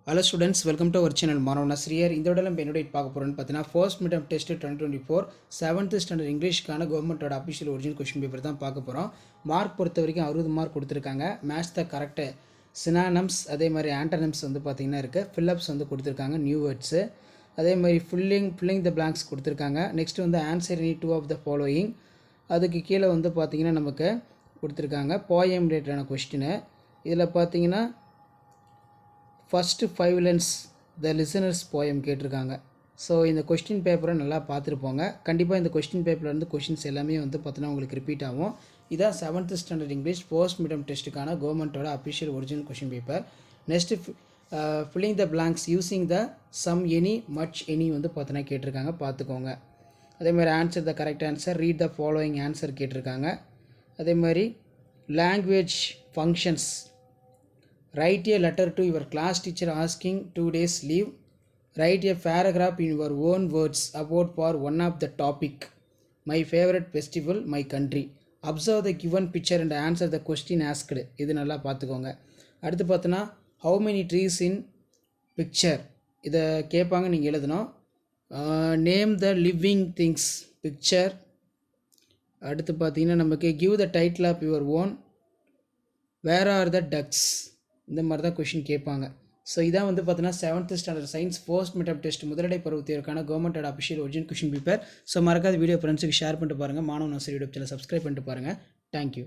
Hello students, welcome to our channel மாணவன் ஆசிரியர். இந்த விடல நம்ம என்னோட பார்க்க போகிறோன்னு பார்த்தீங்கன்னா first mid test 2024 7th standard இங்கிலீஷ்க்கான கவர்மெண்ட்டோட அஃபிஷியல் ஒரிஜினல் கொஸ்டின் பேப்பர் தான் பார்க்க போகிறோம். மார்க் பொறுத்த வரைக்கும் 60 மார்க் கொடுத்துருக்காங்க. மேட்ச் த கரெக்ட் சினானம்ஸ் அதே மாதிரி ஆண்டனம்ஸ் வந்து பார்த்திங்கன்னா இருக்குது. ஃபில்லப்ஸ் வந்து கொடுத்துருக்காங்க, நியூ வேர்ட்ஸு. அதே மாதிரி ஃபில்லிங் த பிளாங்க்ஸ் கொடுத்துருக்காங்க. நெக்ஸ்ட் வந்து answer any 2 of the following. அதுக்கு கீழே வந்து பார்த்திங்கன்னா நமக்கு கொடுத்துருக்காங்க போயம் ரிலேட்டடான கொஸ்டின். இதில் பார்த்தீங்கன்னா first 5 lines the listeners poem கேட்டிருக்காங்க. ஸோ இந்த கொஸ்டின் பேப்பரை நல்லா பார்த்துருப்போங்க. கண்டிப்பாக இந்த கொஸ்டின் பேப்பர்லேருந்து கொஸ்டின்ஸ் எல்லாமே வந்து பார்த்தீங்கன்னா உங்களுக்கு ரிப்பீட் ஆகும். இதான் 7th standard English post midterm டெஸ்ட்டுக்கான கவர்மெண்ட்டோட official original question paper. Next filling the blanks using the some any much any வந்து பார்த்தீங்கன்னா கேட்டிருக்காங்க, பார்த்துக்கோங்க. அதேமாதிரி answer the correct answer, read the following answer கேட்டிருக்காங்க. அதே மாதிரி language functions, write a letter to your class teacher asking 2 days leave. Write a paragraph in your own words about for one of the topic. My favorite festival, my country. Observe the given picture and answer the question asked. இது நல்லா பார்த்துக்கோங்க. அடுத்து பார்த்தோன்னா how many trees in picture, இதை கேட்பாங்க, நீங்கள் எழுதணும். Name the living things picture. அடுத்து பார்த்தீங்கன்னா நமக்கு give the title of your own. Where are the ducks, இந்த மாதிரி தான் கொஷின் கேட்பாங்க. ஸோ இதான் வந்து பார்த்தீங்கன்னா 7th standard science first mid test முதலடை பருவத்திற்கான கவர்மெண்டோட official original question paper. So மறக்காத வீடியோ ஃப்ரெண்ட்ஸுக்கு ஷேர் பண்ணிட்டு பாருங்கள். மாணவன் ஆசிரியர் யூடியூப் சேனல் சப்ஸ்கிரைப் பண்ணிட்டு பாருங்கள். தேங்க்யூ.